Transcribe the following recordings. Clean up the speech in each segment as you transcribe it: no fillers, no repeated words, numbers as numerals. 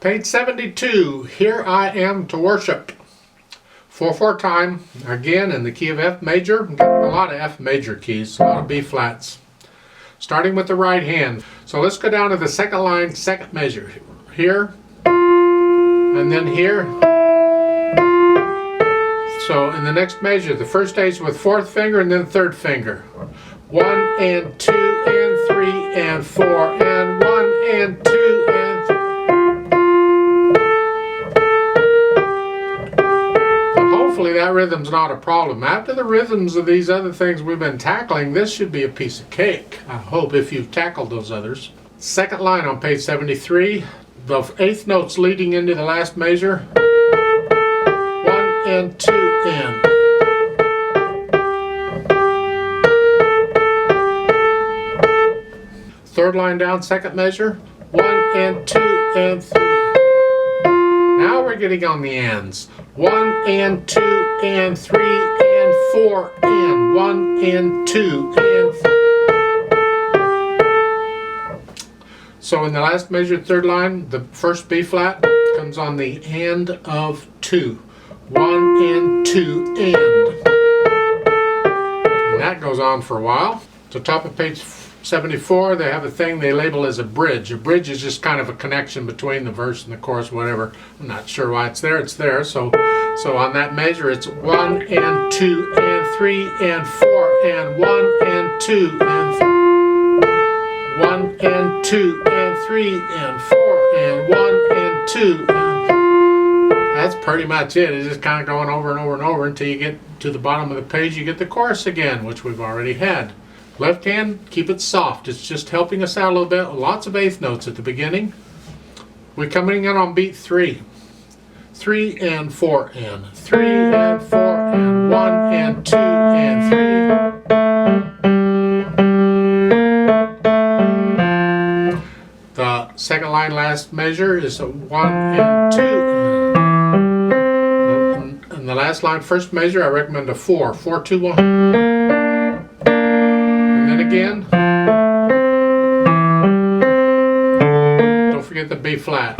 Page 72, Here I Am to Worship. 4/4 time, again in the key of F major. I'm getting a lot of F major keys, a lot of B flats. Starting with the right hand. So let's go down to the second line, second measure. Here, and then here. So in the next measure, the first stage with fourth finger and then third finger. 1 and 2 and 3 and 4 and 1 and 2 and 3. Hopefully that rhythm's not a problem. After the rhythms of these other things we've been tackling, this should be a piece of cake. I hope, if you've tackled those others. Second line on page 73, the eighth notes leading into the last measure. 1 and 2 and. Third line down, second measure. 1 and 2 and 3. Now we're getting on the ands. 1 and 2 and 3 and 4 and 1 and 2 and 3. So in the last measured third line, the first B flat comes on the and of 2. 1 and 2 and. And that goes on for a while. At the top of page 74, they have a thing they label as a bridge. A bridge is just kind of a connection between the verse and the chorus, whatever. I'm not sure why it's there. It's there. So on that measure, it's 1 and 2 and 3 and 4 and 1 and 2 and 1 and 2 and 3 and 4 and 1 and 2 and. That's pretty much it. It's just kind of going over and over and over until you get to the bottom of the page. You get the chorus again, which we've already had. Left hand, keep it soft. It's just helping us out a little bit. Lots of eighth notes at the beginning. We're coming in on beat 3. 3 and 4 and 3 and 4 and 1 and 2 and 3. The second line last measure is a 1 and 2. And the last line first measure, I recommend a 4. 4, 2, 1. Again. Don't forget the B flat.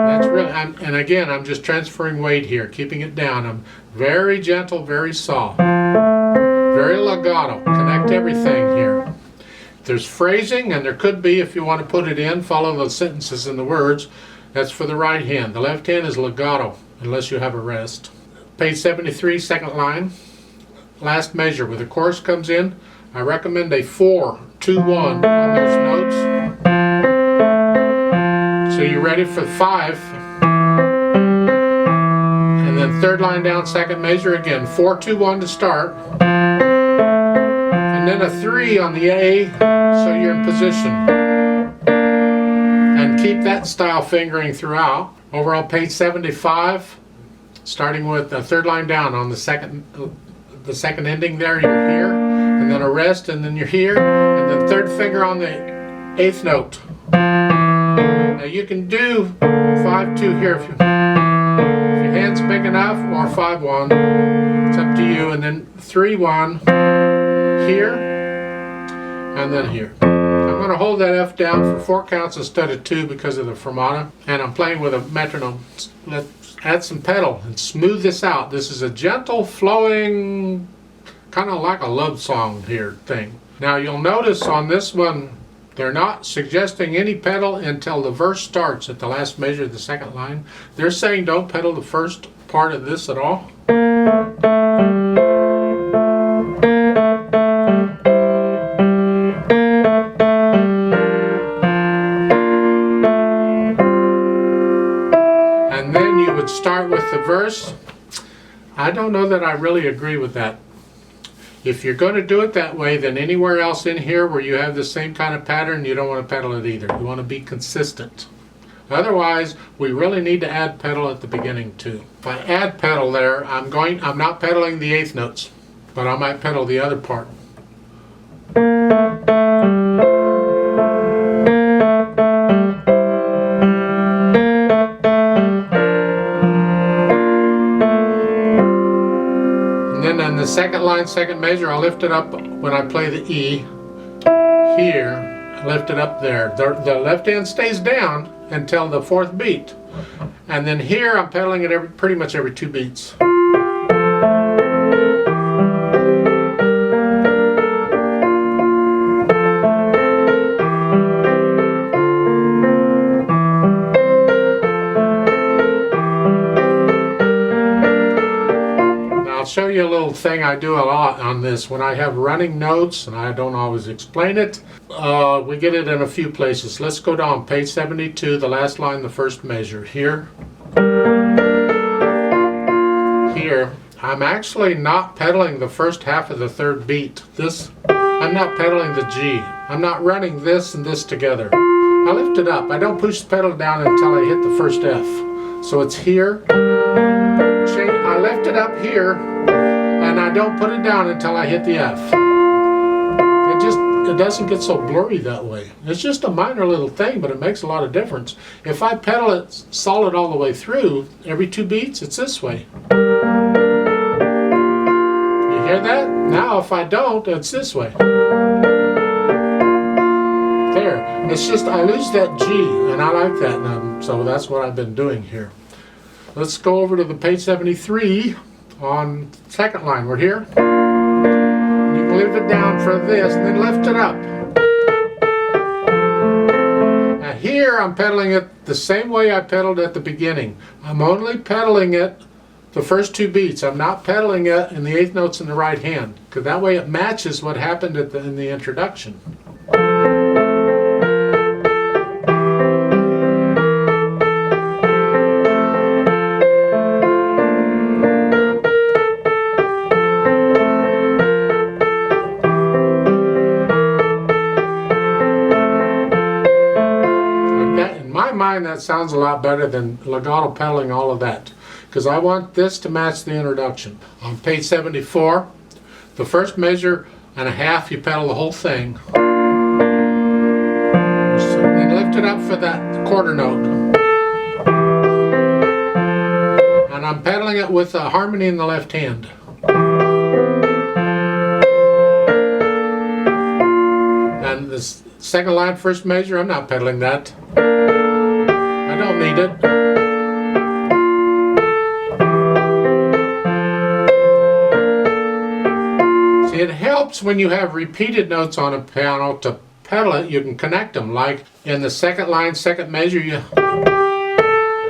That's really, and again, I'm just transferring weight here, keeping it down. I'm very gentle, very soft, very legato. Connect everything here. There's phrasing, and there could be, if you want to put it in, follow the sentences and the words. That's for the right hand. The left hand is legato, unless you have a rest. Page 73, second line. Last measure, where the chorus comes in, I recommend a 4, 2, 1 on those notes. So you're ready for 5. And then third line down, second measure again, 4, 2, 1 to start. And then a 3 on the A, so you're in position. And keep that style fingering throughout. Over on page 75, starting with the third line down on the second ending there, you're here, and then a rest, and then you're here, and then third finger on the eighth note. Now you can do 5-2 here if your hand's big enough, or 5-1. It's up to you, and then 3-1 here, and then here. I'm going to hold that F down for 4 counts instead of 2 because of the fermata, and I'm playing with a metronome. Let's add some pedal and smooth this out. This is a gentle flowing, kind of like a love song here thing. Now you'll notice on this one, they're not suggesting any pedal until the verse starts at the last measure of the second line. They're saying don't pedal the first part of this at all. Start with the verse. I don't know that I really agree with that. If you're going to do it that way, then anywhere else in here where you have the same kind of pattern, you don't want to pedal it either. You want to be consistent. Otherwise, we really need to add pedal at the beginning too. If I add pedal there, I'm not pedaling the eighth notes, but I might pedal the other part. Second line, second measure, I'll lift it up when I play the E here, lift it up there. The left hand stays down until the 4th beat. And then here I'm pedaling it pretty much every 2 beats. Show you a little thing I do a lot on this. When I have running notes, and I don't always explain it, we get it in a few places. Let's go down page 72, the last line, the first measure. Here, I'm actually not pedaling the first half of the 3rd beat. I'm not pedaling the G. I'm not running this and this together. I lift it up. I don't push the pedal down until I hit the first F. So it's here. I lift it up here, and I don't put it down until I hit the F. It doesn't get so blurry that way. It's just a minor little thing, but it makes a lot of difference. If I pedal it solid all the way through, every 2 beats, it's this way. You hear that? Now if I don't, it's this way. There. It's just I lose that G, and I like that, so that's what I've been doing here. Let's go over to the page 73 on 2nd line. We're here. You can lift it down for this and then lift it up. Now here I'm pedaling it the same way I pedaled at the beginning. I'm only pedaling it the first 2 beats. I'm not pedaling it in the 8th notes in the right hand, because that way it matches what happened in the introduction. That sounds a lot better than legato pedaling all of that, because I want this to match the introduction. On page 74, the first measure and a half, you pedal the whole thing. Then lift it up for that quarter note. And I'm pedaling it with a harmony in the left hand. And the 2nd line, first measure, I'm not pedaling that. I don't need it. See, it helps when you have repeated notes on a piano to pedal it. You can connect them. Like in the 2nd line, 2nd measure,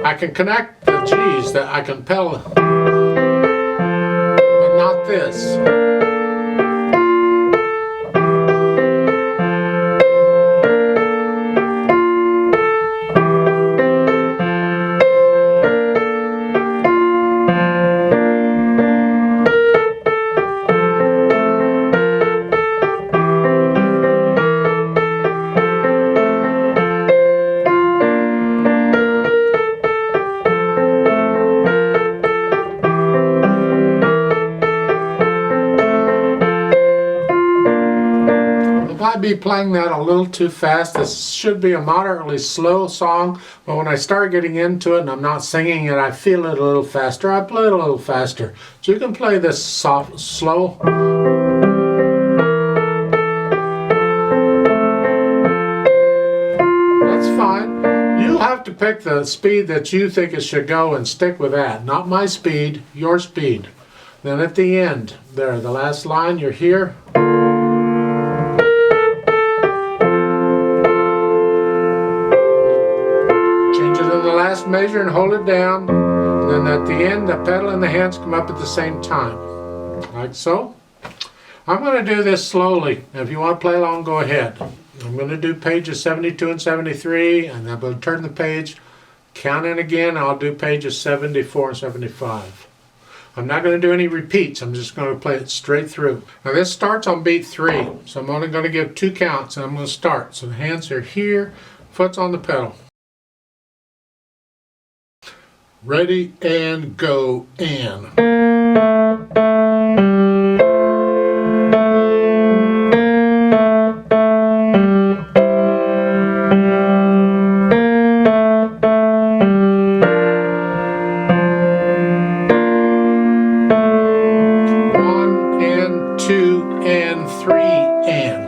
I can connect the G's that I can pedal, but not this. Be playing that a little too fast. This should be a moderately slow song, but when I start getting into it and I'm not singing it, I feel it a little faster. I play it a little faster. So you can play this soft, slow. That's fine. You have to pick the speed that you think it should go and stick with that. Not my speed, your speed. Then at the end, there, the last line, you're here. Measure and hold it down, and then at the end the pedal and the hands come up at the same time, like so. I'm going to do this slowly. If you want to play along, go ahead. I'm going to do pages 72 and 73, and I'm going to turn the page, count in again. I'll do pages 74 and 75. I'm not going to do any repeats. I'm just going to play it straight through. Now this starts on beat 3, so I'm only going to give 2 counts, and I'm going to start. So the hands are here, foot's on the pedal. Ready and go, and. One and two and three and.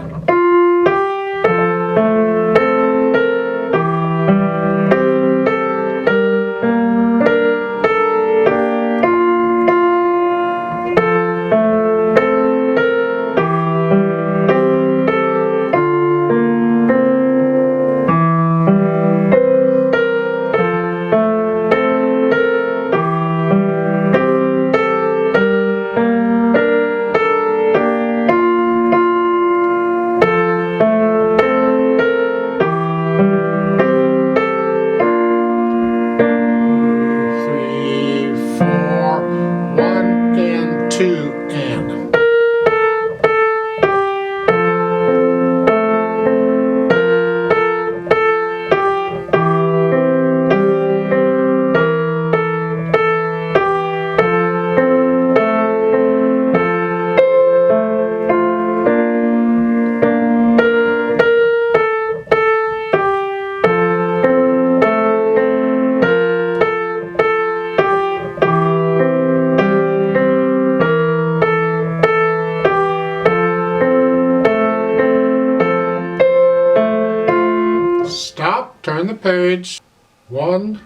Stop, turn the page. 1,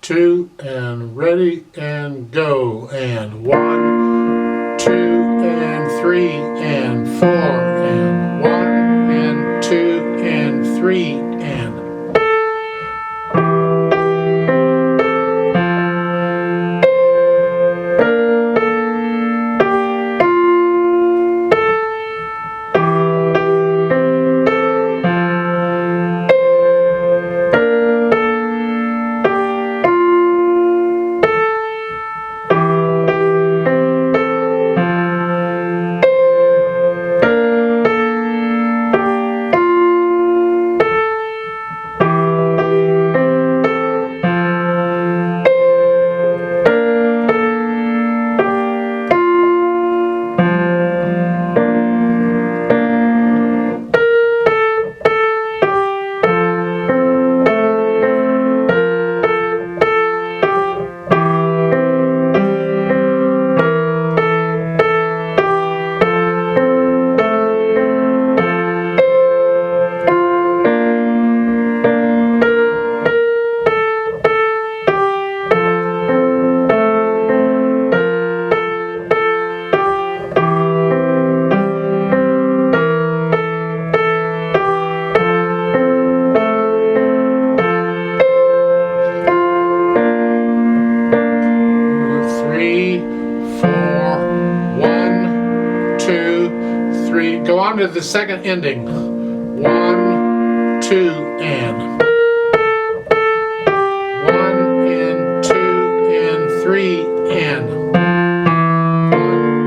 2, and ready and go. And 1, 2, and 3, and 4, and 1, and 2, and 3, and 3, 4, 1, 2, 3. Go on to the second ending. 1, 2, and 1 and 2 and 3 and 1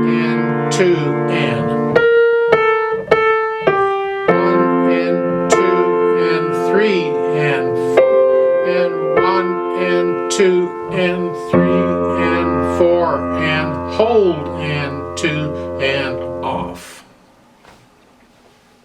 and 2 and 1 and 2 and 3 and 4 and 1 and 2 and 3 and 4 and hold and 2 and off.